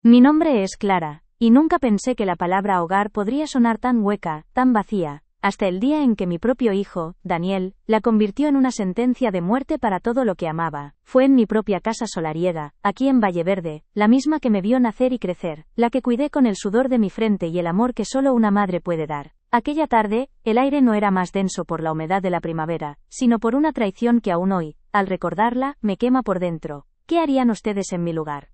Mi nombre es Clara, y nunca pensé que la palabra hogar podría sonar tan hueca, tan vacía, hasta el día en que mi propio hijo, Daniel, la convirtió en una sentencia de muerte para todo lo que amaba. Fue en mi propia casa solariega, aquí en Valleverde, la misma que me vio nacer y crecer, la que cuidé con el sudor de mi frente y el amor que solo una madre puede dar. Aquella tarde, el aire no era más denso por la humedad de la primavera, sino por una traición que aún hoy, al recordarla, me quema por dentro. ¿Qué harían ustedes en mi lugar?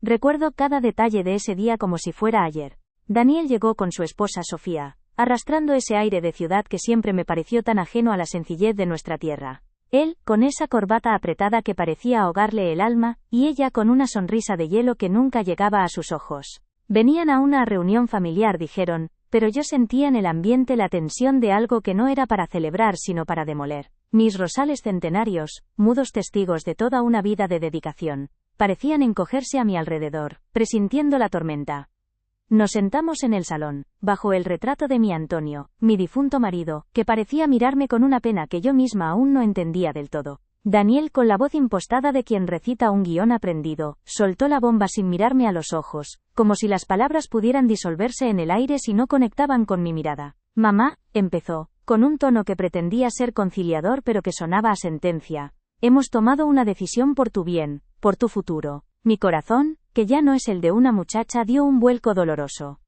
Recuerdo cada detalle de ese día como si fuera ayer. Daniel llegó con su esposa Sofía, arrastrando ese aire de ciudad que siempre me pareció tan ajeno a la sencillez de nuestra tierra. Él, con esa corbata apretada que parecía ahogarle el alma, y ella con una sonrisa de hielo que nunca llegaba a sus ojos. Venían a una reunión familiar, dijeron, pero yo sentía en el ambiente la tensión de algo que no era para celebrar sino para demoler. Mis rosales centenarios, mudos testigos de toda una vida de dedicación, parecían encogerse a mi alrededor, presintiendo la tormenta. Nos sentamos en el salón, bajo el retrato de mi Antonio, mi difunto marido, que parecía mirarme con una pena que yo misma aún no entendía del todo. Daniel, con la voz impostada de quien recita un guión aprendido, soltó la bomba sin mirarme a los ojos, como si las palabras pudieran disolverse en el aire si no conectaban con mi mirada. Mamá, empezó, con un tono que pretendía ser conciliador pero que sonaba a sentencia. Hemos tomado una decisión por tu bien, por tu futuro. Mi corazón, que ya no es el de una muchacha, dio un vuelco doloroso.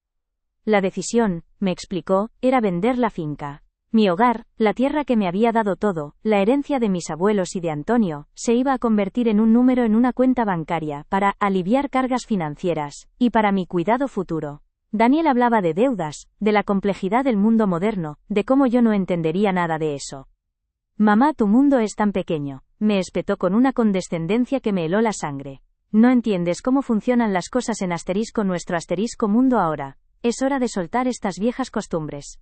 La decisión, me explicó, era vender la finca. Mi hogar, la tierra que me había dado todo, la herencia de mis abuelos y de Antonio, se iba a convertir en un número en una cuenta bancaria, para aliviar cargas financieras, y para mi cuidado futuro. Daniel hablaba de deudas, de la complejidad del mundo moderno, de cómo yo no entendería nada de eso. Mamá, tu mundo es tan pequeño, me espetó con una condescendencia que me heló la sangre. No entiendes cómo funcionan las cosas en nuestro mundo ahora. Es hora de soltar estas viejas costumbres.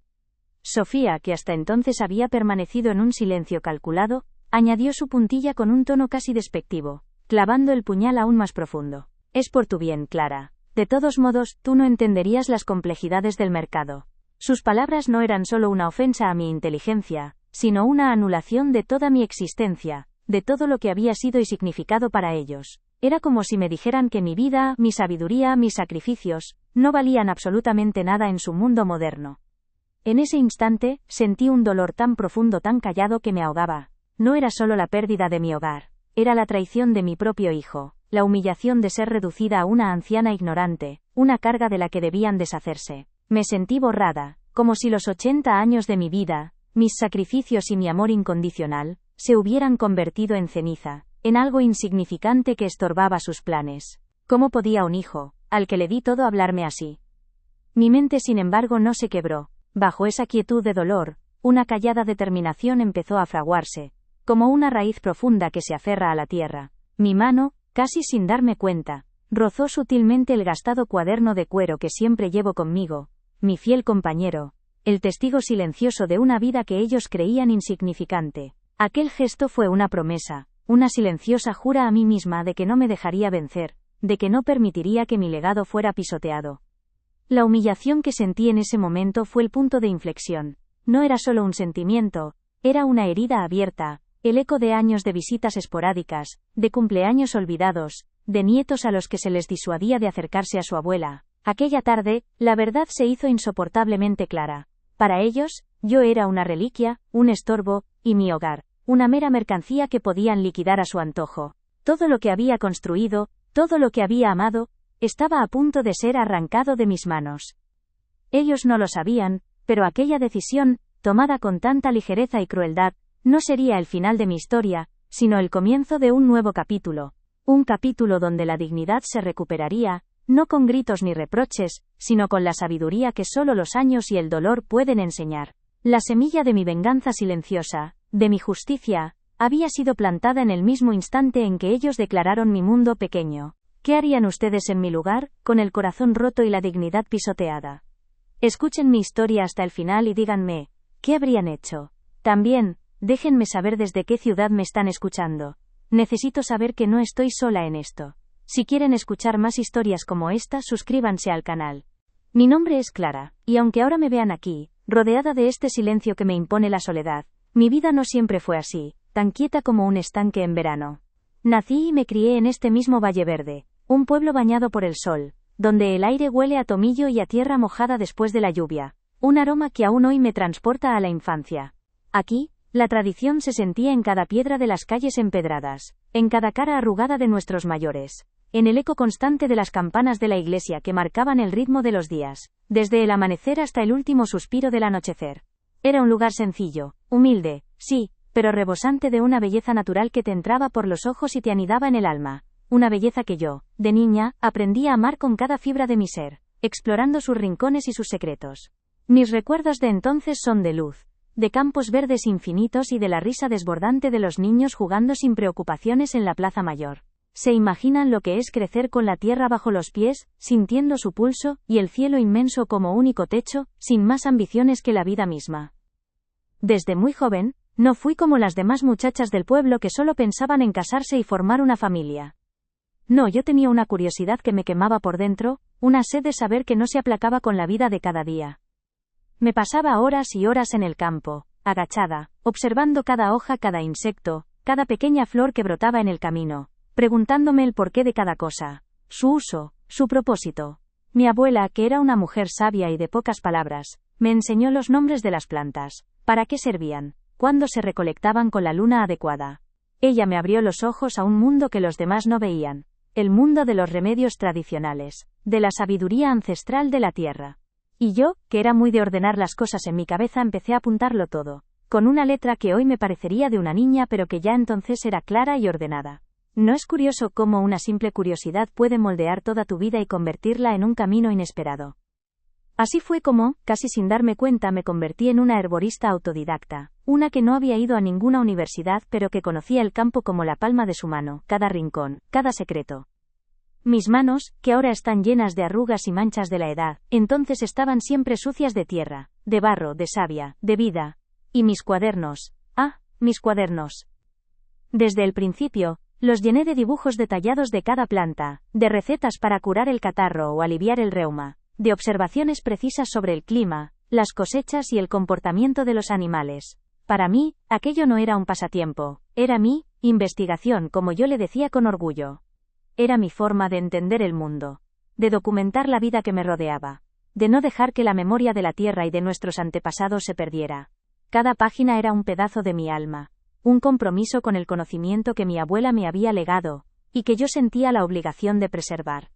Sofía, que hasta entonces había permanecido en un silencio calculado, añadió su puntilla con un tono casi despectivo, clavando el puñal aún más profundo. Es por tu bien, Clara. De todos modos, tú no entenderías las complejidades del mercado. Sus palabras no eran solo una ofensa a mi inteligencia, sino una anulación de toda mi existencia, de todo lo que había sido y significado para ellos. Era como si me dijeran que mi vida, mi sabiduría, mis sacrificios, no valían absolutamente nada en su mundo moderno. En ese instante, sentí un dolor tan profundo, tan callado que me ahogaba. No era solo la pérdida de mi hogar, era la traición de mi propio hijo, la humillación de ser reducida a una anciana ignorante, una carga de la que debían deshacerse. Me sentí borrada, como si los 80 años de mi vida, mis sacrificios y mi amor incondicional, se hubieran convertido en ceniza, en algo insignificante que estorbaba sus planes. ¿Cómo podía un hijo, al que le di todo, hablarme así? Mi mente, sin embargo, no se quebró. Bajo esa quietud de dolor, una callada determinación empezó a fraguarse, como una raíz profunda que se aferra a la tierra. Mi mano, casi sin darme cuenta, rozó sutilmente el gastado cuaderno de cuero que siempre llevo conmigo, mi fiel compañero, el testigo silencioso de una vida que ellos creían insignificante. Aquel gesto fue una promesa, una silenciosa jura a mí misma de que no me dejaría vencer, de que no permitiría que mi legado fuera pisoteado. La humillación que sentí en ese momento fue el punto de inflexión. No era solo un sentimiento, era una herida abierta, el eco de años de visitas esporádicas, de cumpleaños olvidados, de nietos a los que se les disuadía de acercarse a su abuela. Aquella tarde, la verdad se hizo insoportablemente clara. Para ellos, yo era una reliquia, un estorbo, y mi hogar, una mera mercancía que podían liquidar a su antojo. Todo lo que había construido, todo lo que había amado, estaba a punto de ser arrancado de mis manos. Ellos no lo sabían, pero aquella decisión, tomada con tanta ligereza y crueldad, no sería el final de mi historia, sino el comienzo de un nuevo capítulo. Un capítulo donde la dignidad se recuperaría, no con gritos ni reproches, sino con la sabiduría que solo los años y el dolor pueden enseñar. La semilla de mi venganza silenciosa, de mi justicia, había sido plantada en el mismo instante en que ellos declararon mi mundo pequeño. ¿Qué harían ustedes en mi lugar, con el corazón roto y la dignidad pisoteada? Escuchen mi historia hasta el final y díganme, ¿qué habrían hecho? También, déjenme saber desde qué ciudad me están escuchando. Necesito saber que no estoy sola en esto. Si quieren escuchar más historias como esta, suscríbanse al canal. Mi nombre es Clara, y aunque ahora me vean aquí, rodeada de este silencio que me impone la soledad, mi vida no siempre fue así, tan quieta como un estanque en verano. Nací y me crié en este mismo Valleverde, un pueblo bañado por el sol, donde el aire huele a tomillo y a tierra mojada después de la lluvia, un aroma que aún hoy me transporta a la infancia. Aquí, la tradición se sentía en cada piedra de las calles empedradas, en cada cara arrugada de nuestros mayores, en el eco constante de las campanas de la iglesia que marcaban el ritmo de los días, desde el amanecer hasta el último suspiro del anochecer. Era un lugar sencillo, humilde, sí, pero rebosante de una belleza natural que te entraba por los ojos y te anidaba en el alma, una belleza que yo, de niña, aprendí a amar con cada fibra de mi ser, explorando sus rincones y sus secretos. Mis recuerdos de entonces son de luz, de campos verdes infinitos y de la risa desbordante de los niños jugando sin preocupaciones en la plaza mayor. ¿Se imaginan lo que es crecer con la tierra bajo los pies, sintiendo su pulso, y el cielo inmenso como único techo, sin más ambiciones que la vida misma? Desde muy joven, no fui como las demás muchachas del pueblo que solo pensaban en casarse y formar una familia. No, yo tenía una curiosidad que me quemaba por dentro, una sed de saber que no se aplacaba con la vida de cada día. Me pasaba horas y horas en el campo, agachada, observando cada hoja, cada insecto, cada pequeña flor que brotaba en el camino, preguntándome el porqué de cada cosa, su uso, su propósito. Mi abuela, que era una mujer sabia y de pocas palabras, me enseñó los nombres de las plantas, para qué servían, cuándo se recolectaban con la luna adecuada. Ella me abrió los ojos a un mundo que los demás no veían, el mundo de los remedios tradicionales, de la sabiduría ancestral de la tierra. Y yo, que era muy de ordenar las cosas en mi cabeza, empecé a apuntarlo todo, con una letra que hoy me parecería de una niña pero que ya entonces era clara y ordenada. ¿No es curioso cómo una simple curiosidad puede moldear toda tu vida y convertirla en un camino inesperado? Así fue como, casi sin darme cuenta, me convertí en una herborista autodidacta, una que no había ido a ninguna universidad pero que conocía el campo como la palma de su mano, cada rincón, cada secreto. Mis manos, que ahora están llenas de arrugas y manchas de la edad, entonces estaban siempre sucias de tierra, de barro, de savia, de vida. Y mis cuadernos, mis cuadernos. Desde el principio, los llené de dibujos detallados de cada planta, de recetas para curar el catarro o aliviar el reuma, de observaciones precisas sobre el clima, las cosechas y el comportamiento de los animales. Para mí, aquello no era un pasatiempo, era mi investigación, como yo le decía con orgullo. Era mi forma de entender el mundo, de documentar la vida que me rodeaba, de no dejar que la memoria de la tierra y de nuestros antepasados se perdiera. Cada página era un pedazo de mi alma, un compromiso con el conocimiento que mi abuela me había legado, y que yo sentía la obligación de preservar.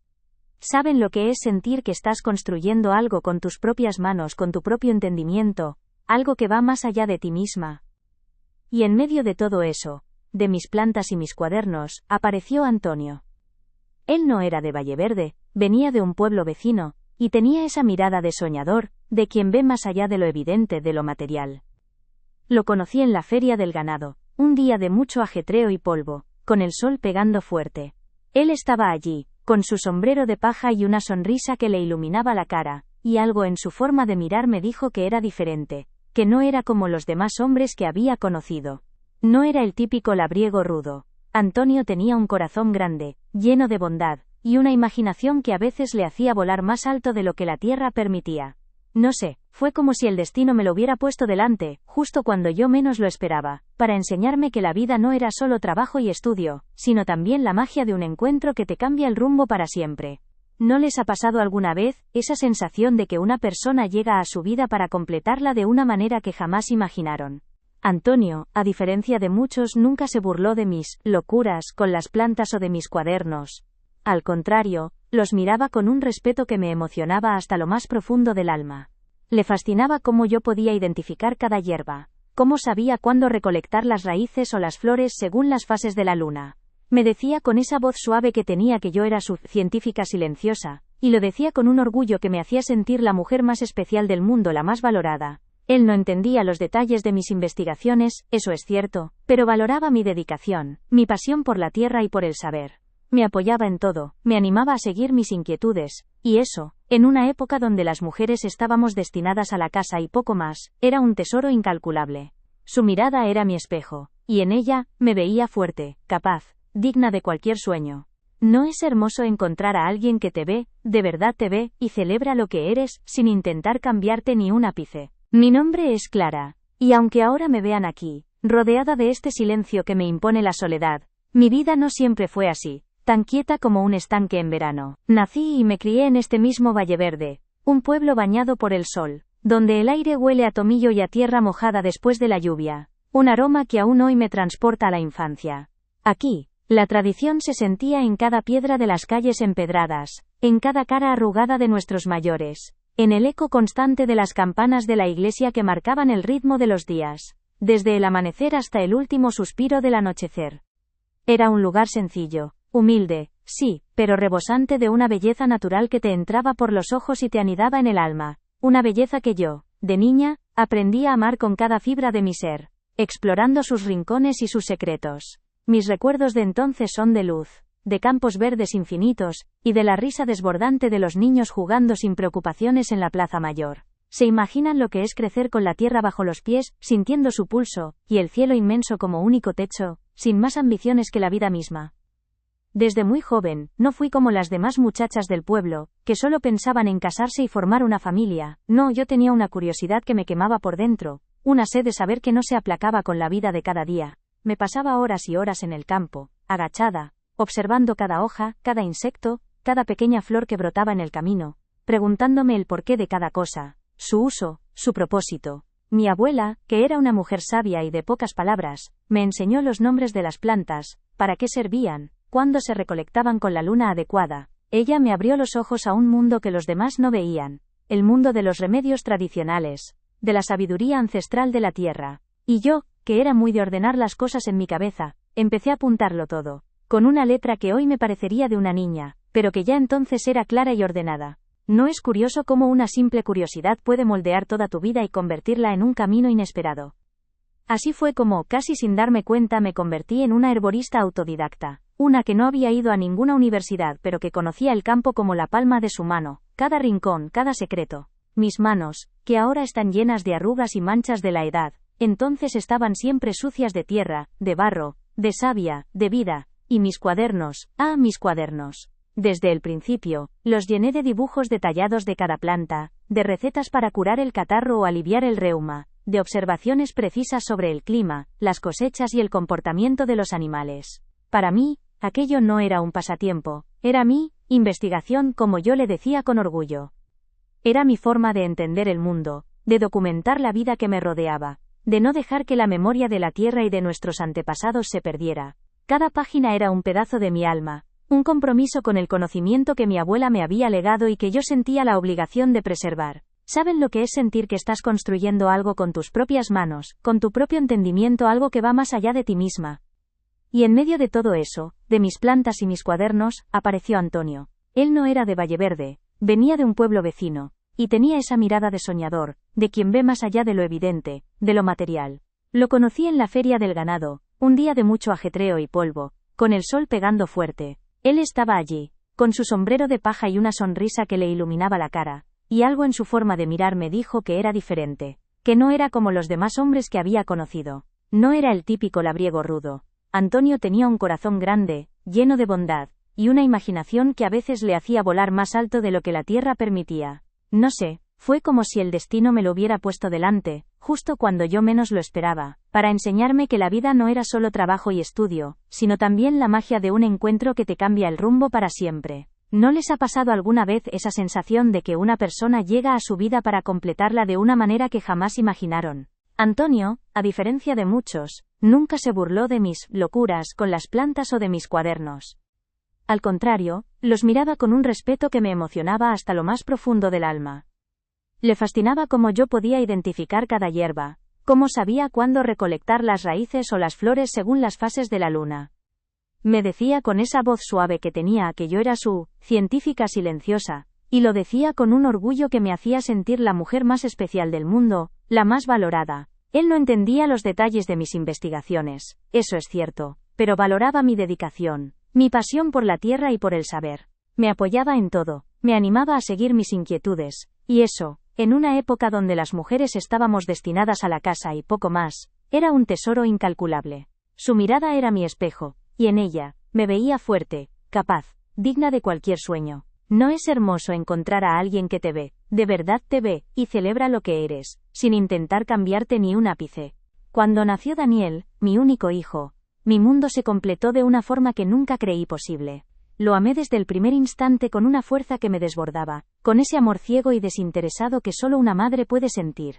¿Saben lo que es sentir que estás construyendo algo con tus propias manos, con tu propio entendimiento, algo que va más allá de ti misma? Y en medio de todo eso, de mis plantas y mis cuadernos, apareció Antonio. Él no era de Valleverde, venía de un pueblo vecino, y tenía esa mirada de soñador, de quien ve más allá de lo evidente, de lo material. Lo conocí en la feria del ganado, un día de mucho ajetreo y polvo, con el sol pegando fuerte. Él estaba allí, con su sombrero de paja y una sonrisa que le iluminaba la cara, y algo en su forma de mirar me dijo que era diferente, que no era como los demás hombres que había conocido. No era el típico labriego rudo. Antonio tenía un corazón grande, lleno de bondad, y una imaginación que a veces le hacía volar más alto de lo que la tierra permitía. No sé, fue como si el destino me lo hubiera puesto delante, justo cuando yo menos lo esperaba, para enseñarme que la vida no era solo trabajo y estudio, sino también la magia de un encuentro que te cambia el rumbo para siempre. ¿No les ha pasado alguna vez esa sensación de que una persona llega a su vida para completarla de una manera que jamás imaginaron? Antonio, a diferencia de muchos, nunca se burló de mis locuras con las plantas o de mis cuadernos. Al contrario, los miraba con un respeto que me emocionaba hasta lo más profundo del alma. Le fascinaba cómo yo podía identificar cada hierba, cómo sabía cuándo recolectar las raíces o las flores según las fases de la luna. Me decía con esa voz suave que tenía que yo era su científica silenciosa, y lo decía con un orgullo que me hacía sentir la mujer más especial del mundo, la más valorada. Él no entendía los detalles de mis investigaciones, eso es cierto, pero valoraba mi dedicación, mi pasión por la tierra y por el saber. Me apoyaba en todo, me animaba a seguir mis inquietudes, y eso, en una época donde las mujeres estábamos destinadas a la casa y poco más, era un tesoro incalculable. Su mirada era mi espejo, y en ella, me veía fuerte, capaz, digna de cualquier sueño. ¿No es hermoso encontrar a alguien que te ve, de verdad te ve, y celebra lo que eres, sin intentar cambiarte ni un ápice? Mi nombre es Clara, y aunque ahora me vean aquí, rodeada de este silencio que me impone la soledad, mi vida no siempre fue así. tan quieta como un estanque en verano. Nací y me crié en este mismo Valleverde, un pueblo bañado por el sol, donde el aire huele a tomillo y a tierra mojada después de la lluvia, un aroma que aún hoy me transporta a la infancia. Aquí, la tradición se sentía en cada piedra de las calles empedradas, en cada cara arrugada de nuestros mayores, en el eco constante de las campanas de la iglesia que marcaban el ritmo de los días, desde el amanecer hasta el último suspiro del anochecer. Era un lugar sencillo, humilde, sí, pero rebosante de una belleza natural que te entraba por los ojos y te anidaba en el alma, una belleza que yo, de niña, aprendí a amar con cada fibra de mi ser, explorando sus rincones y sus secretos. Mis recuerdos de entonces son de luz, de campos verdes infinitos, y de la risa desbordante de los niños jugando sin preocupaciones en la plaza mayor. ¿Se imaginan lo que es crecer con la tierra bajo los pies, sintiendo su pulso, y el cielo inmenso como único techo, sin más ambiciones que la vida misma? Desde muy joven, no fui como las demás muchachas del pueblo, que solo pensaban en casarse y formar una familia. No, yo tenía una curiosidad que me quemaba por dentro, una sed de saber que no se aplacaba con la vida de cada día. Me pasaba horas y horas en el campo, agachada, observando cada hoja, cada insecto, cada pequeña flor que brotaba en el camino, preguntándome el porqué de cada cosa, su uso, su propósito. Mi abuela, que era una mujer sabia y de pocas palabras, me enseñó los nombres de las plantas, para qué servían, cuándo se recolectaban con la luna adecuada. Ella me abrió los ojos a un mundo que los demás no veían, el mundo de los remedios tradicionales, de la sabiduría ancestral de la tierra. Y yo, que era muy de ordenar las cosas en mi cabeza, empecé a apuntarlo todo, con una letra que hoy me parecería de una niña, pero que ya entonces era clara y ordenada. ¿No es curioso cómo una simple curiosidad puede moldear toda tu vida y convertirla en un camino inesperado? Así fue como, casi sin darme cuenta, me convertí en una herborista autodidacta, una que no había ido a ninguna universidad pero que conocía el campo como la palma de su mano, cada rincón, cada secreto. Mis manos, que ahora están llenas de arrugas y manchas de la edad, entonces estaban siempre sucias de tierra, de barro, de savia, de vida, y mis cuadernos, mis cuadernos. Desde el principio, los llené de dibujos detallados de cada planta, de recetas para curar el catarro o aliviar el reuma, de observaciones precisas sobre el clima, las cosechas y el comportamiento de los animales. Para mí, aquello no era un pasatiempo, era mi investigación, como yo le decía con orgullo. Era mi forma de entender el mundo, de documentar la vida que me rodeaba, de no dejar que la memoria de la tierra y de nuestros antepasados se perdiera. Cada página era un pedazo de mi alma, un compromiso con el conocimiento que mi abuela me había legado y que yo sentía la obligación de preservar. ¿Saben lo que es sentir que estás construyendo algo con tus propias manos, con tu propio entendimiento, algo que va más allá de ti misma? Y en medio de todo eso, de mis plantas y mis cuadernos, apareció Antonio. Él no era de Valleverde, venía de un pueblo vecino, y tenía esa mirada de soñador, de quien ve más allá de lo evidente, de lo material. Lo conocí en la feria del ganado, un día de mucho ajetreo y polvo, con el sol pegando fuerte. Él estaba allí, con su sombrero de paja y una sonrisa que le iluminaba la cara, y algo en su forma de mirar me dijo que era diferente, que no era como los demás hombres que había conocido. No era el típico labriego rudo. Antonio tenía un corazón grande, lleno de bondad, y una imaginación que a veces le hacía volar más alto de lo que la tierra permitía. No sé, fue como si el destino me lo hubiera puesto delante, justo cuando yo menos lo esperaba, para enseñarme que la vida no era solo trabajo y estudio, sino también la magia de un encuentro que te cambia el rumbo para siempre. ¿No les ha pasado alguna vez esa sensación de que una persona llega a su vida para completarla de una manera que jamás imaginaron? Antonio, a diferencia de muchos, nunca se burló de mis locuras con las plantas o de mis cuadernos. Al contrario, los miraba con un respeto que me emocionaba hasta lo más profundo del alma. Le fascinaba cómo yo podía identificar cada hierba, cómo sabía cuándo recolectar las raíces o las flores según las fases de la luna. Me decía con esa voz suave que tenía que yo era su científica silenciosa, y lo decía con un orgullo que me hacía sentir la mujer más especial del mundo, la más valorada. Él no entendía los detalles de mis investigaciones, eso es cierto, pero valoraba mi dedicación, mi pasión por la tierra y por el saber. Me apoyaba en todo, me animaba a seguir mis inquietudes, y eso, en una época donde las mujeres estábamos destinadas a la casa y poco más, era un tesoro incalculable. Su mirada era mi espejo, y en ella, me veía fuerte, capaz, digna de cualquier sueño. ¿No es hermoso encontrar a alguien que te ve, de verdad te ve, y celebra lo que eres, sin intentar cambiarte ni un ápice? Cuando nació Daniel, mi único hijo, mi mundo se completó de una forma que nunca creí posible. Lo amé desde el primer instante con una fuerza que me desbordaba, con ese amor ciego y desinteresado que solo una madre puede sentir.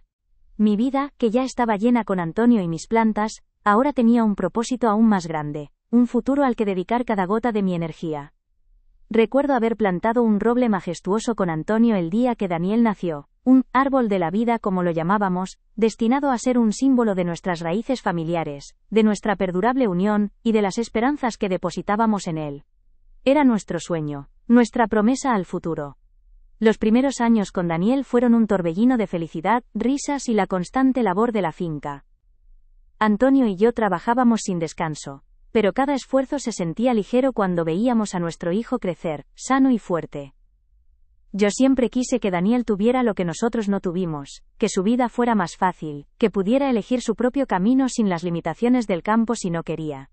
Mi vida, que ya estaba llena con Antonio y mis plantas, ahora tenía un propósito aún más grande, un futuro al que dedicar cada gota de mi energía. Recuerdo haber plantado un roble majestuoso con Antonio el día que Daniel nació, un árbol de la vida como lo llamábamos, destinado a ser un símbolo de nuestras raíces familiares, de nuestra perdurable unión, y de las esperanzas que depositábamos en él. Era nuestro sueño, nuestra promesa al futuro. Los primeros años con Daniel fueron un torbellino de felicidad, risas y la constante labor de la finca. Antonio y yo trabajábamos sin descanso, pero cada esfuerzo se sentía ligero cuando veíamos a nuestro hijo crecer, sano y fuerte. Yo siempre quise que Daniel tuviera lo que nosotros no tuvimos, que su vida fuera más fácil, que pudiera elegir su propio camino sin las limitaciones del campo si no quería.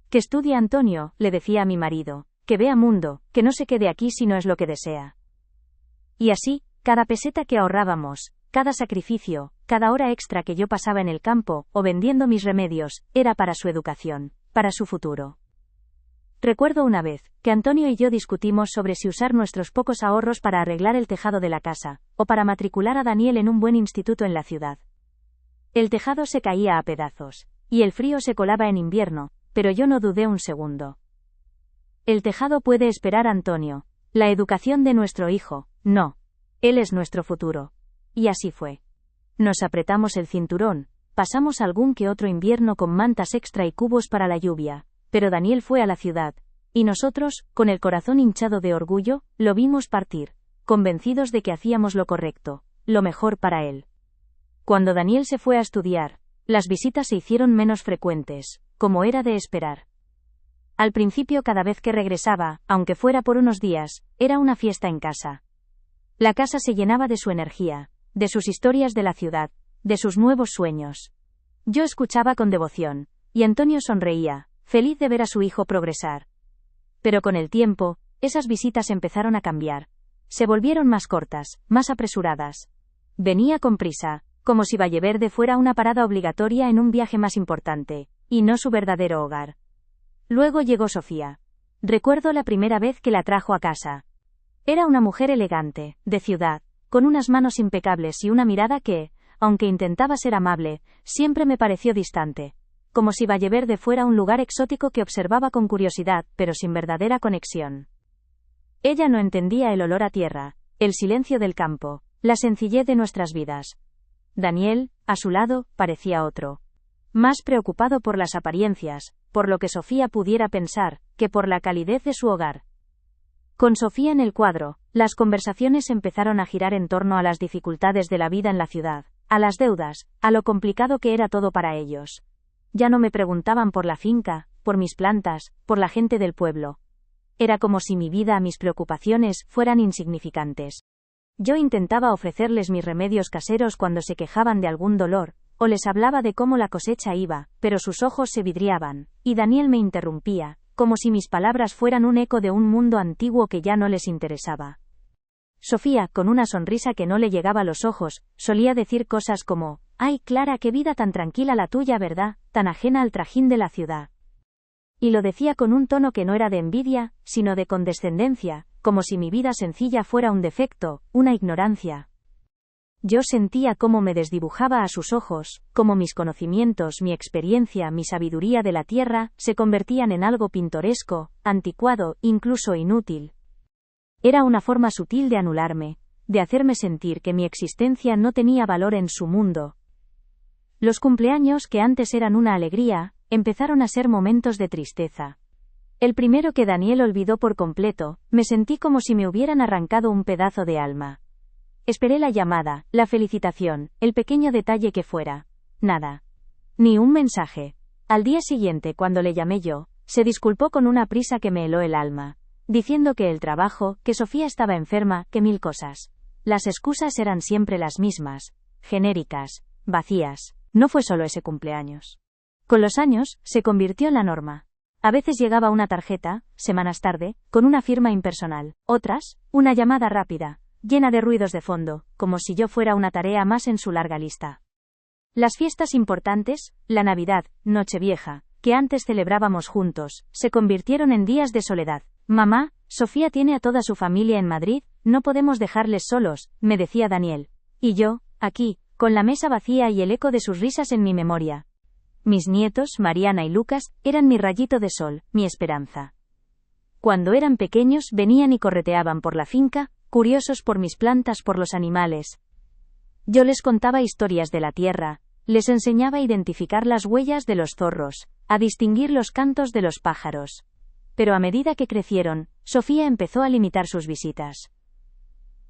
Que estudie Antonio, le decía a mi marido, que vea mundo, que no se quede aquí si no es lo que desea. Y así, cada peseta que ahorrábamos, cada sacrificio, cada hora extra que yo pasaba en el campo, o vendiendo mis remedios, era para su educación, para su futuro. Recuerdo una vez, que Antonio y yo discutimos sobre si usar nuestros pocos ahorros para arreglar el tejado de la casa, o para matricular a Daniel en un buen instituto en la ciudad. El tejado se caía a pedazos, y el frío se colaba en invierno, pero yo no dudé un segundo. El tejado puede esperar, Antonio. La educación de nuestro hijo, no. Él es nuestro futuro. Y así fue. Nos apretamos el cinturón, pasamos algún que otro invierno con mantas extra y cubos para la lluvia, pero Daniel fue a la ciudad, y nosotros, con el corazón hinchado de orgullo, lo vimos partir, convencidos de que hacíamos lo correcto, lo mejor para él. Cuando Daniel se fue a estudiar, las visitas se hicieron menos frecuentes, como era de esperar. Al principio, cada vez que regresaba, aunque fuera por unos días, era una fiesta en casa. La casa se llenaba de su energía, de sus historias de la ciudad, de sus nuevos sueños. Yo escuchaba con devoción, y Antonio sonreía, feliz de ver a su hijo progresar. Pero con el tiempo, esas visitas empezaron a cambiar. Se volvieron más cortas, más apresuradas. Venía con prisa, como si Valleverde fuera una parada obligatoria en un viaje más importante, y no su verdadero hogar. Luego llegó Sofía. Recuerdo la primera vez que la trajo a casa. Era una mujer elegante, de ciudad, con unas manos impecables y una mirada que, aunque intentaba ser amable, siempre me pareció distante, como si Valleverde fuera un lugar exótico que observaba con curiosidad, pero sin verdadera conexión. Ella no entendía el olor a tierra, el silencio del campo, la sencillez de nuestras vidas. Daniel, a su lado, parecía otro. Más preocupado por las apariencias, por lo que Sofía pudiera pensar, que por la calidez de su hogar. Con Sofía en el cuadro, las conversaciones empezaron a girar en torno a las dificultades de la vida en la ciudad, a las deudas, a lo complicado que era todo para ellos. Ya no me preguntaban por la finca, por mis plantas, por la gente del pueblo. Era como si mi vida, mis preocupaciones, fueran insignificantes. Yo intentaba ofrecerles mis remedios caseros cuando se quejaban de algún dolor, o les hablaba de cómo la cosecha iba, pero sus ojos se vidriaban, y Daniel me interrumpía, como si mis palabras fueran un eco de un mundo antiguo que ya no les interesaba. Sofía, con una sonrisa que no le llegaba a los ojos, solía decir cosas como: «Ay, Clara, qué vida tan tranquila la tuya, ¿verdad? Tan ajena al trajín de la ciudad». Y lo decía con un tono que no era de envidia, sino de condescendencia, como si mi vida sencilla fuera un defecto, una ignorancia. Yo sentía cómo me desdibujaba a sus ojos, cómo mis conocimientos, mi experiencia, mi sabiduría de la tierra, se convertían en algo pintoresco, anticuado, incluso inútil. Era una forma sutil de anularme, de hacerme sentir que mi existencia no tenía valor en su mundo. Los cumpleaños, que antes eran una alegría, empezaron a ser momentos de tristeza. El primero, que Daniel olvidó por completo, me sentí como si me hubieran arrancado un pedazo de alma. Esperé la llamada, la felicitación, el pequeño detalle que fuera. Nada. Ni un mensaje. Al día siguiente, cuando le llamé yo, se disculpó con una prisa que me heló el alma, diciendo que el trabajo, que Sofía estaba enferma, que mil cosas. Las excusas eran siempre las mismas, genéricas, vacías. No fue solo ese cumpleaños. Con los años, se convirtió en la norma. A veces llegaba una tarjeta, semanas tarde, con una firma impersonal. Otras, una llamada rápida, llena de ruidos de fondo, como si yo fuera una tarea más en su larga lista. Las fiestas importantes, la Navidad, Nochevieja, que antes celebrábamos juntos, se convirtieron en días de soledad, Mamá, Sofía tiene a toda su familia en Madrid, no podemos dejarles solos, me decía Daniel. Y yo, aquí, con la mesa vacía y el eco de sus risas en mi memoria. Mis nietos, Mariana y Lucas, eran mi rayito de sol, mi esperanza. Cuando eran pequeños venían y correteaban por la finca, curiosos por mis plantas, por los animales. Yo les contaba historias de la tierra, les enseñaba a identificar las huellas de los zorros, a distinguir los cantos de los pájaros. Pero a medida que crecieron, Sofía empezó a limitar sus visitas.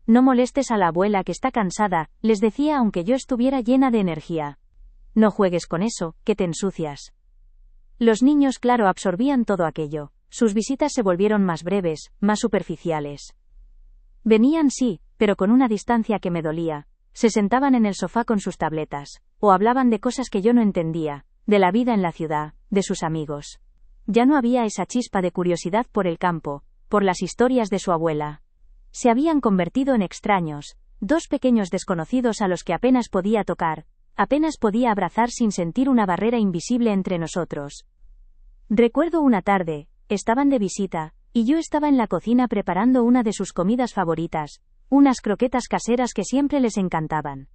No molestes a la abuela que está cansada, les decía aunque yo estuviera llena de energía. No juegues con eso, que te ensucias. Los niños, claro, absorbían todo aquello. Sus visitas se volvieron más breves, más superficiales. Venían sí, pero con una distancia que me dolía. Se sentaban en el sofá con sus tabletas, o hablaban de cosas que yo no entendía, de la vida en la ciudad, de sus amigos. Ya no había esa chispa de curiosidad por el campo, por las historias de su abuela. Se habían convertido en extraños, dos pequeños desconocidos a los que apenas podía tocar, apenas podía abrazar sin sentir una barrera invisible entre nosotros. Recuerdo una tarde, estaban de visita, y yo estaba en la cocina preparando una de sus comidas favoritas, unas croquetas caseras que siempre les encantaban.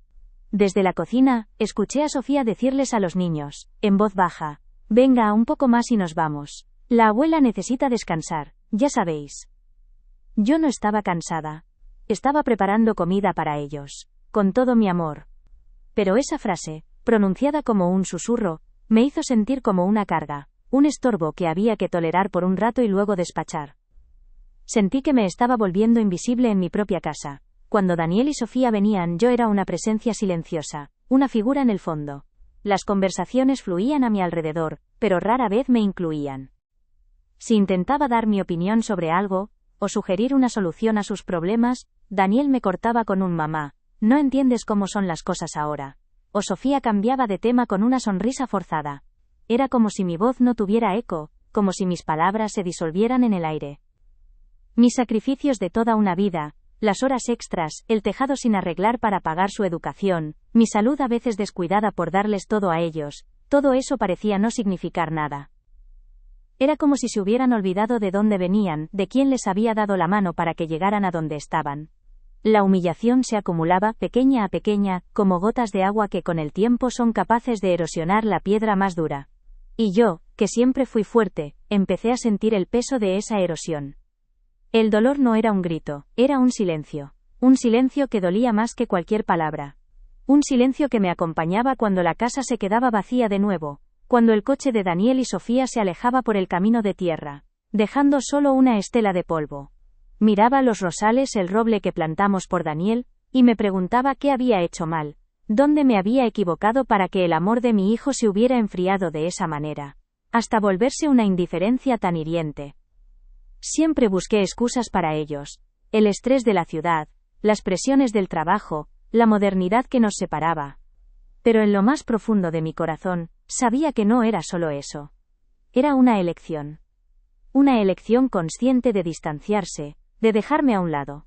Desde la cocina, escuché a Sofía decirles a los niños, en voz baja, «Venga, un poco más y nos vamos. La abuela necesita descansar, ya sabéis». Yo no estaba cansada. Estaba preparando comida para ellos, con todo mi amor. Pero esa frase, pronunciada como un susurro, me hizo sentir como una carga, un estorbo que había que tolerar por un rato y luego despachar. Sentí que me estaba volviendo invisible en mi propia casa. Cuando Daniel y Sofía venían, yo era una presencia silenciosa, una figura en el fondo. Las conversaciones fluían a mi alrededor, pero rara vez me incluían. Si intentaba dar mi opinión sobre algo, o sugerir una solución a sus problemas, Daniel me cortaba con un «mamá, no entiendes cómo son las cosas ahora». O Sofía cambiaba de tema con una sonrisa forzada. Era como si mi voz no tuviera eco, como si mis palabras se disolvieran en el aire. Mis sacrificios de toda una vida, las horas extras, el tejado sin arreglar para pagar su educación, mi salud a veces descuidada por darles todo a ellos, todo eso parecía no significar nada. Era como si se hubieran olvidado de dónde venían, de quién les había dado la mano para que llegaran a donde estaban. La humillación se acumulaba, pequeña a pequeña, como gotas de agua que con el tiempo son capaces de erosionar la piedra más dura. Y yo, que siempre fui fuerte, empecé a sentir el peso de esa erosión. El dolor no era un grito, era un silencio que dolía más que cualquier palabra. Un silencio que me acompañaba cuando la casa se quedaba vacía de nuevo, cuando el coche de Daniel y Sofía se alejaba por el camino de tierra, dejando solo una estela de polvo. Miraba los rosales, el roble que plantamos por Daniel, y me preguntaba qué había hecho mal, dónde me había equivocado para que el amor de mi hijo se hubiera enfriado de esa manera, hasta volverse una indiferencia tan hiriente. Siempre busqué excusas para ellos, el estrés de la ciudad, las presiones del trabajo, la modernidad que nos separaba. Pero en lo más profundo de mi corazón, sabía que no era solo eso. Era una elección. Una elección consciente de distanciarse, de dejarme a un lado.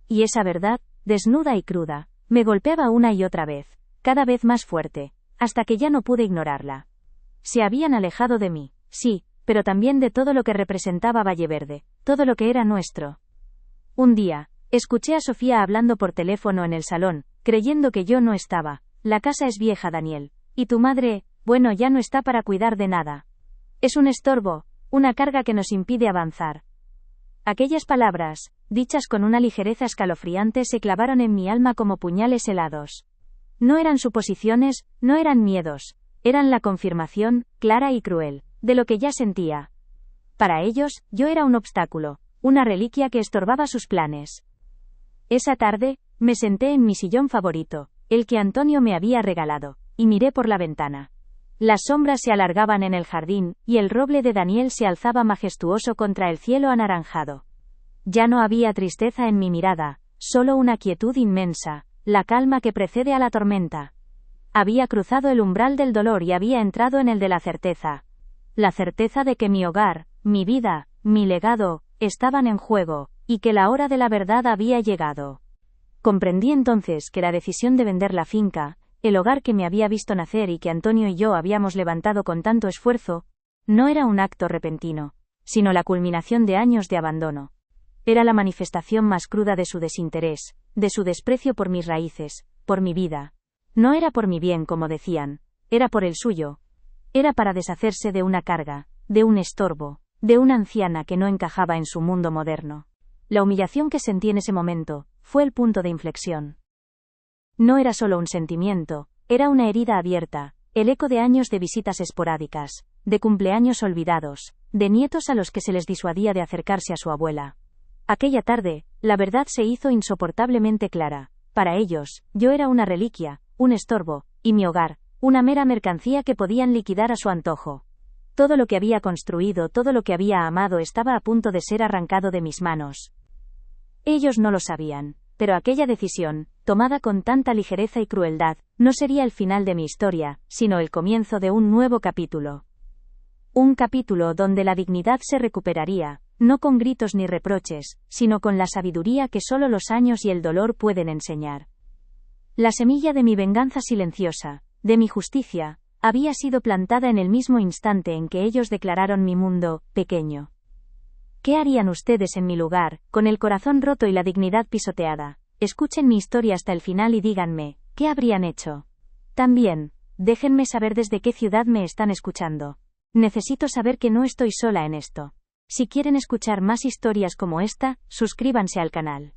Y esa verdad, desnuda y cruda, me golpeaba una y otra vez, cada vez más fuerte, hasta que ya no pude ignorarla. Se habían alejado de mí, sí, pero también de todo lo que representaba Valleverde, todo lo que era nuestro. Un día, escuché a Sofía hablando por teléfono en el salón, creyendo que yo no estaba. La casa es vieja, Daniel, y tu madre, bueno, ya no está para cuidar de nada. Es un estorbo, una carga que nos impide avanzar. Aquellas palabras, dichas con una ligereza escalofriante, se clavaron en mi alma como puñales helados. No eran suposiciones, no eran miedos, eran la confirmación, clara y cruel, de lo que ya sentía. Para ellos, yo era un obstáculo, una reliquia que estorbaba sus planes. Esa tarde, me senté en mi sillón favorito, el que Antonio me había regalado, y miré por la ventana. Las sombras se alargaban en el jardín, y el roble de Daniel se alzaba majestuoso contra el cielo anaranjado. Ya no había tristeza en mi mirada, solo una quietud inmensa, la calma que precede a la tormenta. Había cruzado el umbral del dolor y había entrado en el de la certeza de que mi hogar, mi vida, mi legado, estaban en juego, y que la hora de la verdad había llegado. Comprendí entonces que la decisión de vender la finca, el hogar que me había visto nacer y que Antonio y yo habíamos levantado con tanto esfuerzo, no era un acto repentino, sino la culminación de años de abandono. Era la manifestación más cruda de su desinterés, de su desprecio por mis raíces, por mi vida. No era por mi bien, como decían, era por el suyo. Era para deshacerse de una carga, de un estorbo, de una anciana que no encajaba en su mundo moderno. La humillación que sentí en ese momento fue el punto de inflexión. No era solo un sentimiento, era una herida abierta, el eco de años de visitas esporádicas, de cumpleaños olvidados, de nietos a los que se les disuadía de acercarse a su abuela. Aquella tarde, la verdad se hizo insoportablemente clara. Para ellos, yo era una reliquia, un estorbo, y mi hogar, una mera mercancía que podían liquidar a su antojo. Todo lo que había construido, todo lo que había amado estaba a punto de ser arrancado de mis manos. Ellos no lo sabían, pero aquella decisión, tomada con tanta ligereza y crueldad, no sería el final de mi historia, sino el comienzo de un nuevo capítulo. Un capítulo donde la dignidad se recuperaría, no con gritos ni reproches, sino con la sabiduría que solo los años y el dolor pueden enseñar. La semilla de mi venganza silenciosa, de mi justicia, había sido plantada en el mismo instante en que ellos declararon mi mundo pequeño. ¿Qué harían ustedes en mi lugar, con el corazón roto y la dignidad pisoteada? Escuchen mi historia hasta el final y díganme, ¿qué habrían hecho? También, déjenme saber desde qué ciudad me están escuchando. Necesito saber que no estoy sola en esto. Si quieren escuchar más historias como esta, suscríbanse al canal.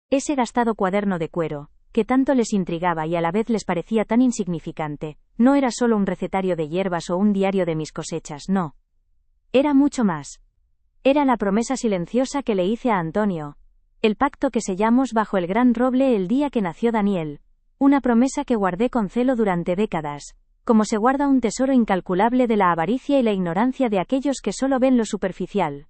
Ese gastado cuaderno de cuero, que tanto les intrigaba y a la vez les parecía tan insignificante, no era solo un recetario de hierbas o un diario de mis cosechas, no. Era mucho más. Era la promesa silenciosa que le hice a Antonio. El pacto que sellamos bajo el gran roble el día que nació Daniel. Una promesa que guardé con celo durante décadas, como se guarda un tesoro incalculable de la avaricia y la ignorancia de aquellos que solo ven lo superficial.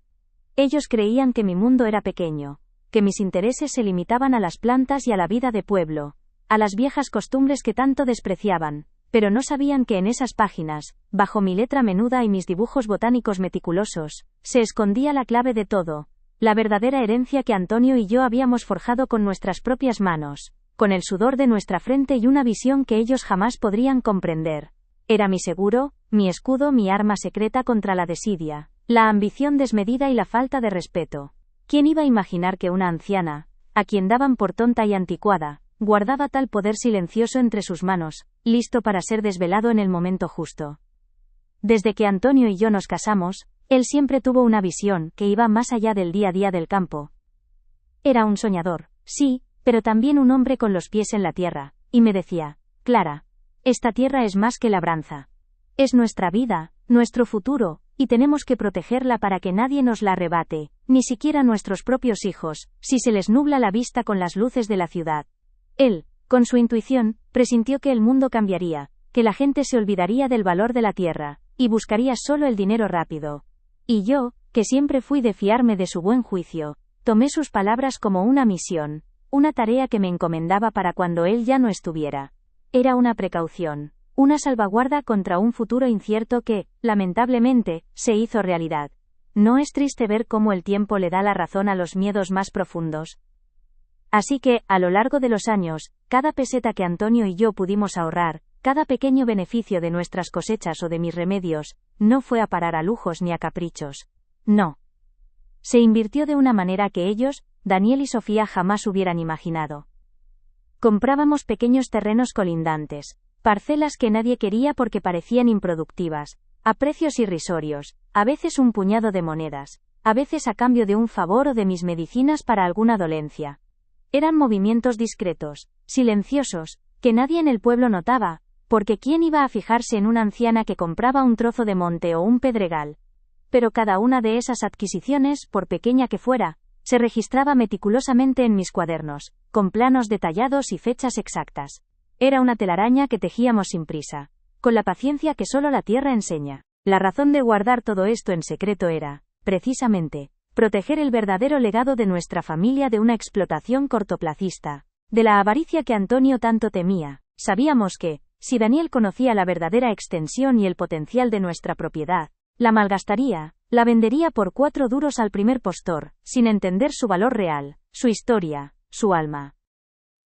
Ellos creían que mi mundo era pequeño, que mis intereses se limitaban a las plantas y a la vida de pueblo, a las viejas costumbres que tanto despreciaban, pero no sabían que en esas páginas, bajo mi letra menuda y mis dibujos botánicos meticulosos, se escondía la clave de todo, la verdadera herencia que Antonio y yo habíamos forjado con nuestras propias manos, con el sudor de nuestra frente y una visión que ellos jamás podrían comprender. Era mi seguro, mi escudo, mi arma secreta contra la desidia, la ambición desmedida y la falta de respeto. ¿Quién iba a imaginar que una anciana, a quien daban por tonta y anticuada, guardaba tal poder silencioso entre sus manos, listo para ser desvelado en el momento justo? Desde que Antonio y yo nos casamos, él siempre tuvo una visión que iba más allá del día a día del campo. Era un soñador, sí, pero también un hombre con los pies en la tierra, y me decía, Clara, esta tierra es más que labranza. Es nuestra vida, nuestro futuro, y tenemos que protegerla para que nadie nos la arrebate, ni siquiera nuestros propios hijos, si se les nubla la vista con las luces de la ciudad. Él, con su intuición, presintió que el mundo cambiaría, que la gente se olvidaría del valor de la tierra, y buscaría solo el dinero rápido. Y yo, que siempre fui de fiarme de su buen juicio, tomé sus palabras como una misión, una tarea que me encomendaba para cuando él ya no estuviera. Era una precaución, una salvaguarda contra un futuro incierto que, lamentablemente, se hizo realidad. ¿No es triste ver cómo el tiempo le da la razón a los miedos más profundos? Así que, a lo largo de los años, cada peseta que Antonio y yo pudimos ahorrar, cada pequeño beneficio de nuestras cosechas o de mis remedios, no fue a parar a lujos ni a caprichos. No. Se invirtió de una manera que ellos, Daniel y Sofía, jamás hubieran imaginado. Comprábamos pequeños terrenos colindantes, parcelas que nadie quería porque parecían improductivas, a precios irrisorios, a veces un puñado de monedas, a veces a cambio de un favor o de mis medicinas para alguna dolencia. Eran movimientos discretos, silenciosos, que nadie en el pueblo notaba, porque ¿quién iba a fijarse en una anciana que compraba un trozo de monte o un pedregal? Pero cada una de esas adquisiciones, por pequeña que fuera, se registraba meticulosamente en mis cuadernos, con planos detallados y fechas exactas. Era una telaraña que tejíamos sin prisa, con la paciencia que solo la tierra enseña. La razón de guardar todo esto en secreto era, precisamente, proteger el verdadero legado de nuestra familia de una explotación cortoplacista, de la avaricia que Antonio tanto temía. Sabíamos que, si Daniel conocía la verdadera extensión y el potencial de nuestra propiedad, la malgastaría, la vendería por 4 duros al primer postor, sin entender su valor real, su historia, su alma.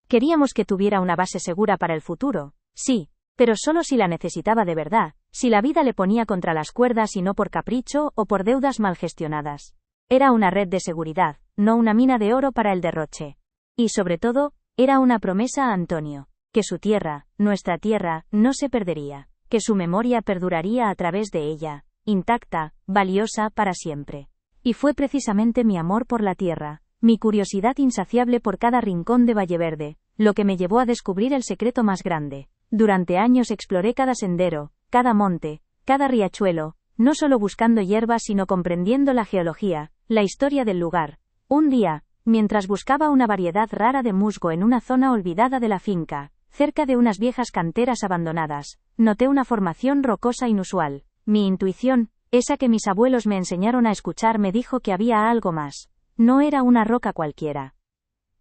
Queríamos que tuviera una base segura para el futuro, sí, pero solo si la necesitaba de verdad, Si la vida le ponía contra las cuerdas y no por capricho o por deudas mal gestionadas. Era una red de seguridad, no una mina de oro para el derroche. Y sobre todo, era una promesa a Antonio, que su tierra, nuestra tierra, no se perdería, que su memoria perduraría a través de ella, intacta, valiosa para siempre. Y fue precisamente mi amor por la tierra, mi curiosidad insaciable por cada rincón de Valleverde, lo que me llevó a descubrir el secreto más grande. Durante años exploré cada sendero, cada monte, cada riachuelo, no solo buscando hierbas sino comprendiendo la geología, la historia del lugar. Un día, mientras buscaba una variedad rara de musgo en una zona olvidada de la finca, cerca de unas viejas canteras abandonadas, noté una formación rocosa inusual. Mi intuición, esa que mis abuelos me enseñaron a escuchar, me dijo que había algo más. No era una roca cualquiera.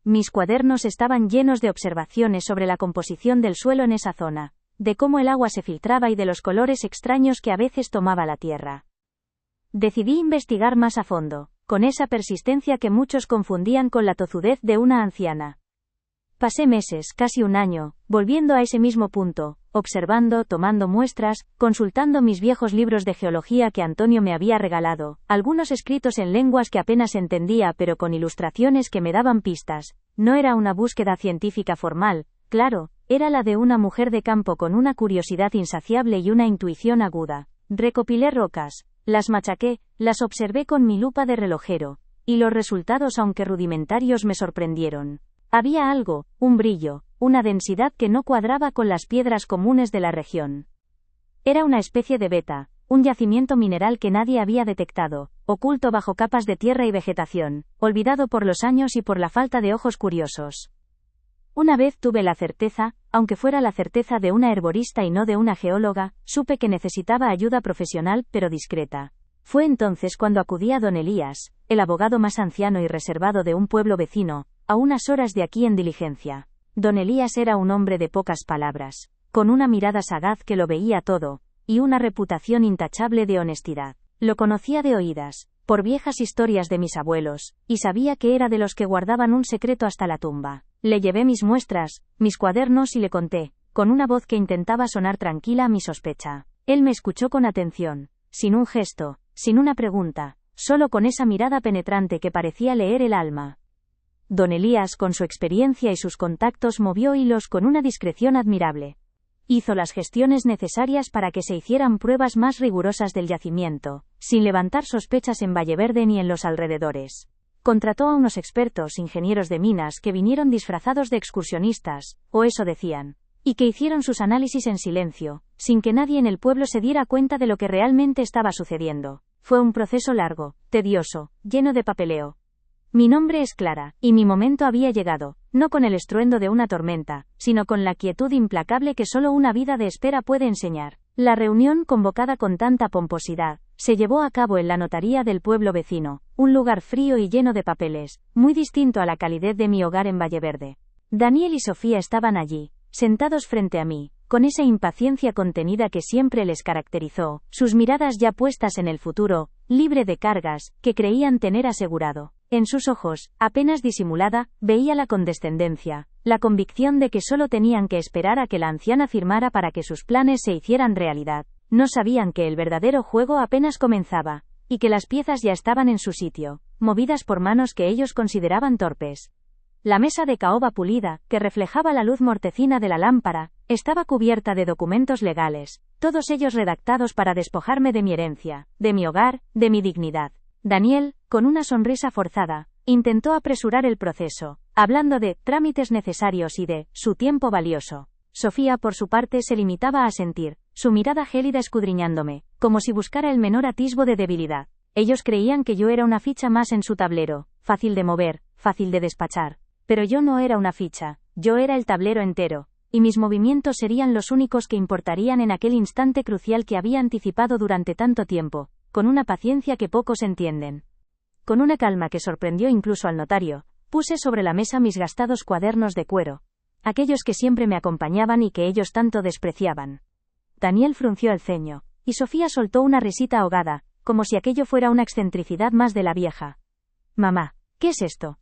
Mis cuadernos estaban llenos de observaciones sobre la composición del suelo en esa zona, de cómo el agua se filtraba y de los colores extraños que a veces tomaba la tierra. Decidí investigar más a fondo, con esa persistencia que muchos confundían con la tozudez de una anciana. Pasé meses, casi un año, volviendo a ese mismo punto, observando, tomando muestras, consultando mis viejos libros de geología que Antonio me había regalado, algunos escritos en lenguas que apenas entendía pero con ilustraciones que me daban pistas. No era una búsqueda científica formal, claro, era la de una mujer de campo con una curiosidad insaciable y una intuición aguda. Recopilé rocas, las machaqué, las observé con mi lupa de relojero, y los resultados, aunque rudimentarios, me sorprendieron. Había algo, un brillo, una densidad que no cuadraba con las piedras comunes de la región. Era una especie de beta, un yacimiento mineral que nadie había detectado, oculto bajo capas de tierra y vegetación, olvidado por los años y por la falta de ojos curiosos. Una vez tuve la certeza, aunque fuera la certeza de una herborista y no de una geóloga, supe que necesitaba ayuda profesional pero discreta. Fue entonces cuando acudí a don Elías, el abogado más anciano y reservado de un pueblo vecino, a unas horas de aquí en diligencia. Don Elías era un hombre de pocas palabras, con una mirada sagaz que lo veía todo, y una reputación intachable de honestidad. Lo conocía de oídas, por viejas historias de mis abuelos, y sabía que era de los que guardaban un secreto hasta la tumba. Le llevé mis muestras, mis cuadernos y le conté, con una voz que intentaba sonar tranquila, mi sospecha. Él me escuchó con atención, sin un gesto, sin una pregunta, solo con esa mirada penetrante que parecía leer el alma. Don Elías, con su experiencia y sus contactos, movió hilos con una discreción admirable. Hizo las gestiones necesarias para que se hicieran pruebas más rigurosas del yacimiento, sin levantar sospechas en Valleverde ni en los alrededores. Contrató a unos expertos ingenieros de minas que vinieron disfrazados de excursionistas, o eso decían, y que hicieron sus análisis en silencio, sin que nadie en el pueblo se diera cuenta de lo que realmente estaba sucediendo. Fue un proceso largo, tedioso, lleno de papeleo. Mi nombre es Clara, y mi momento había llegado, no con el estruendo de una tormenta, sino con la quietud implacable que solo una vida de espera puede enseñar. La reunión, convocada con tanta pomposidad, se llevó a cabo en la notaría del pueblo vecino, un lugar frío y lleno de papeles, muy distinto a la calidez de mi hogar en Valleverde. Daniel y Sofía estaban allí, sentados frente a mí, con esa impaciencia contenida que siempre les caracterizó, sus miradas ya puestas en el futuro, libre de cargas, que creían tener asegurado. En sus ojos, apenas disimulada, veía la condescendencia, la convicción de que solo tenían que esperar a que la anciana firmara para que sus planes se hicieran realidad. No sabían que el verdadero juego apenas comenzaba, y que las piezas ya estaban en su sitio, movidas por manos que ellos consideraban torpes. La mesa de caoba pulida, que reflejaba la luz mortecina de la lámpara, estaba cubierta de documentos legales, todos ellos redactados para despojarme de mi herencia, de mi hogar, de mi dignidad. Daniel, con una sonrisa forzada, intentó apresurar el proceso, hablando de trámites necesarios y de su tiempo valioso. Sofía, por su parte, se limitaba a asentir, su mirada gélida escudriñándome, como si buscara el menor atisbo de debilidad. Ellos creían que yo era una ficha más en su tablero, fácil de mover, fácil de despachar. Pero yo no era una ficha, yo era el tablero entero, y mis movimientos serían los únicos que importarían en aquel instante crucial que había anticipado durante tanto tiempo, con una paciencia que pocos entienden. Con una calma que sorprendió incluso al notario, puse sobre la mesa mis gastados cuadernos de cuero, aquellos que siempre me acompañaban y que ellos tanto despreciaban. Daniel frunció el ceño, y Sofía soltó una risita ahogada, como si aquello fuera una excentricidad más de la vieja. «Mamá, ¿qué es esto?»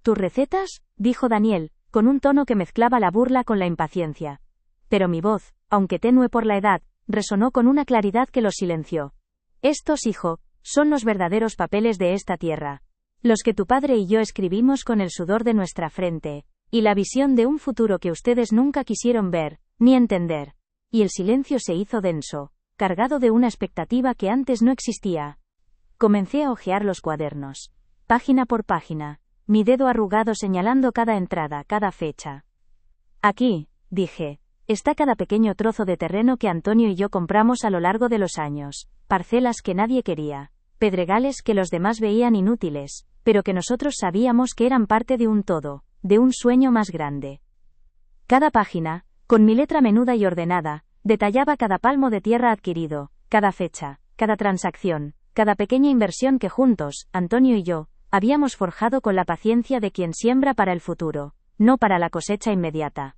«¿Tus recetas?», dijo Daniel, con un tono que mezclaba la burla con la impaciencia. Pero mi voz, aunque tenue por la edad, resonó con una claridad que los silenció. Estos, hijo, son los verdaderos papeles de esta tierra. Los que tu padre y yo escribimos con el sudor de nuestra frente, y la visión de un futuro que ustedes nunca quisieron ver, ni entender. Y el silencio se hizo denso, cargado de una expectativa que antes no existía. Comencé a hojear los cuadernos, página por página, mi dedo arrugado señalando cada entrada, cada fecha. Aquí, dije, está cada pequeño trozo de terreno que Antonio y yo compramos a lo largo de los años, parcelas que nadie quería, pedregales que los demás veían inútiles, pero que nosotros sabíamos que eran parte de un todo, de un sueño más grande. Cada página, con mi letra menuda y ordenada, detallaba cada palmo de tierra adquirido, cada fecha, cada transacción, cada pequeña inversión que juntos, Antonio y yo, habíamos forjado con la paciencia de quien siembra para el futuro, no para la cosecha inmediata.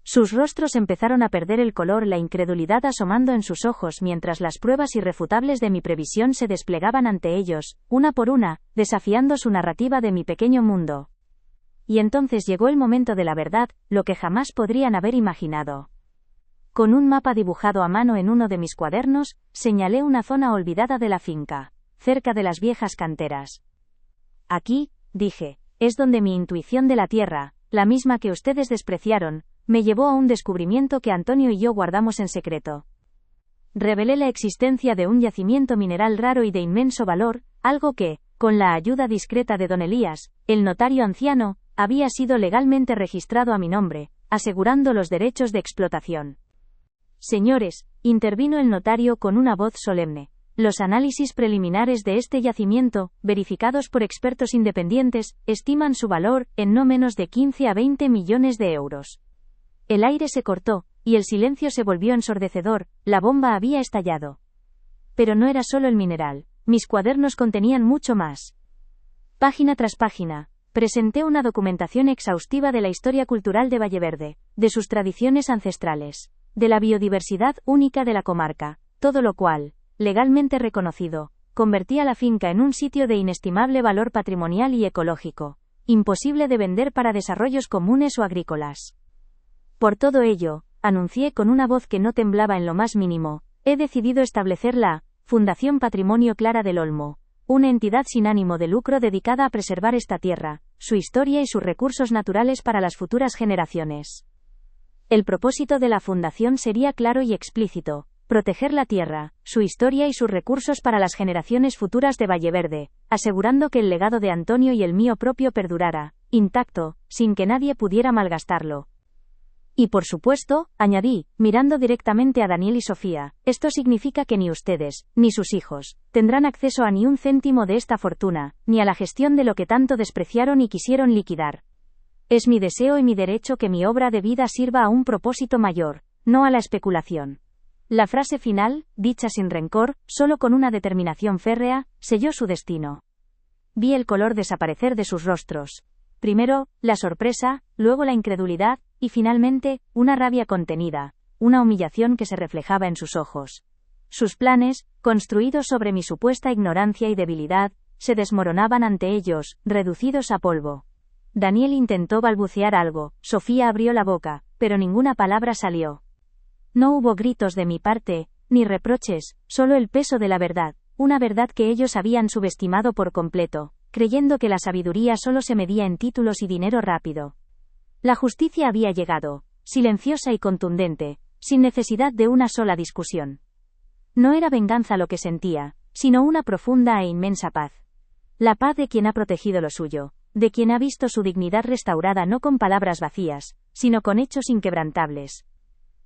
Sus rostros empezaron a perder el color, la incredulidad asomando en sus ojos mientras las pruebas irrefutables de mi previsión se desplegaban ante ellos, una por una, desafiando su narrativa de mi pequeño mundo. Y entonces llegó el momento de la verdad, lo que jamás podrían haber imaginado. Con un mapa dibujado a mano en uno de mis cuadernos, señalé una zona olvidada de la finca, cerca de las viejas canteras. Aquí, dije, es donde mi intuición de la tierra, la misma que ustedes despreciaron, me llevó a un descubrimiento que Antonio y yo guardamos en secreto. Revelé la existencia de un yacimiento mineral raro y de inmenso valor, algo que, con la ayuda discreta de don Elías, el notario anciano, había sido legalmente registrado a mi nombre, asegurando los derechos de explotación. Señores, intervino el notario con una voz solemne. Los análisis preliminares de este yacimiento, verificados por expertos independientes, estiman su valor en no menos de 15 a 20 millones de euros. El aire se cortó, y el silencio se volvió ensordecedor, la bomba había estallado. Pero no era solo el mineral, mis cuadernos contenían mucho más. Página tras página, presenté una documentación exhaustiva de la historia cultural de Valleverde, de sus tradiciones ancestrales, de la biodiversidad única de la comarca, todo lo cual, legalmente reconocido, convertía la finca en un sitio de inestimable valor patrimonial y ecológico, imposible de vender para desarrollos comunes o agrícolas. Por todo ello, anuncié con una voz que no temblaba en lo más mínimo, he decidido establecer la Fundación Patrimonio Clara del Olmo, una entidad sin ánimo de lucro dedicada a preservar esta tierra, su historia y sus recursos naturales para las futuras generaciones. El propósito de la fundación sería claro y explícito: proteger la tierra, su historia y sus recursos para las generaciones futuras de Valleverde, asegurando que el legado de Antonio y el mío propio perdurara, intacto, sin que nadie pudiera malgastarlo. Y por supuesto, añadí, mirando directamente a Daniel y Sofía, esto significa que ni ustedes, ni sus hijos, tendrán acceso a ni un céntimo de esta fortuna, ni a la gestión de lo que tanto despreciaron y quisieron liquidar. Es mi deseo y mi derecho que mi obra de vida sirva a un propósito mayor, no a la especulación. La frase final, dicha sin rencor, solo con una determinación férrea, selló su destino. Vi el color desaparecer de sus rostros. Primero, la sorpresa, luego la incredulidad, y finalmente, una rabia contenida, una humillación que se reflejaba en sus ojos. Sus planes, construidos sobre mi supuesta ignorancia y debilidad, se desmoronaban ante ellos, reducidos a polvo. Daniel intentó balbucear algo, Sofía abrió la boca, pero ninguna palabra salió. No hubo gritos de mi parte, ni reproches, solo el peso de la verdad, una verdad que ellos habían subestimado por completo, creyendo que la sabiduría solo se medía en títulos y dinero rápido. La justicia había llegado, silenciosa y contundente, sin necesidad de una sola discusión. No era venganza lo que sentía, sino una profunda e inmensa paz. La paz de quien ha protegido lo suyo, de quien ha visto su dignidad restaurada no con palabras vacías, sino con hechos inquebrantables.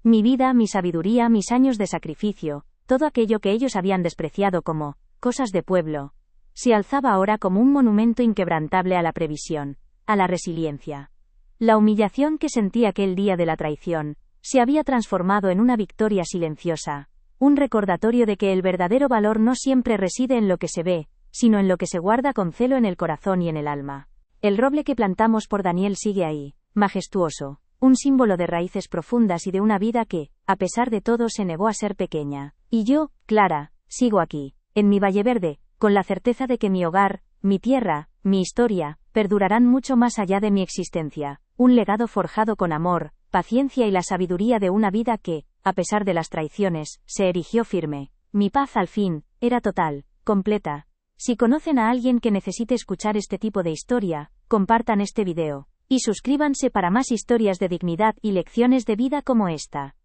Mi vida, mi sabiduría, mis años de sacrificio, todo aquello que ellos habían despreciado como cosas de pueblo, se alzaba ahora como un monumento inquebrantable a la previsión, a la resiliencia. La humillación que sentí aquel día de la traición, se había transformado en una victoria silenciosa, un recordatorio de que el verdadero valor no siempre reside en lo que se ve, sino en lo que se guarda con celo en el corazón y en el alma. El roble que plantamos por Daniel sigue ahí, majestuoso, un símbolo de raíces profundas y de una vida que, a pesar de todo, se negó a ser pequeña. Y yo, Clara, sigo aquí, en mi Valleverde, con la certeza de que mi hogar, mi tierra, mi historia, perdurarán mucho más allá de mi existencia, un legado forjado con amor, paciencia y la sabiduría de una vida que, a pesar de las traiciones, se erigió firme. Mi paz al fin, era total, completa. Si conocen a alguien que necesite escuchar este tipo de historia, compartan este video. Y suscríbanse para más historias de dignidad y lecciones de vida como esta.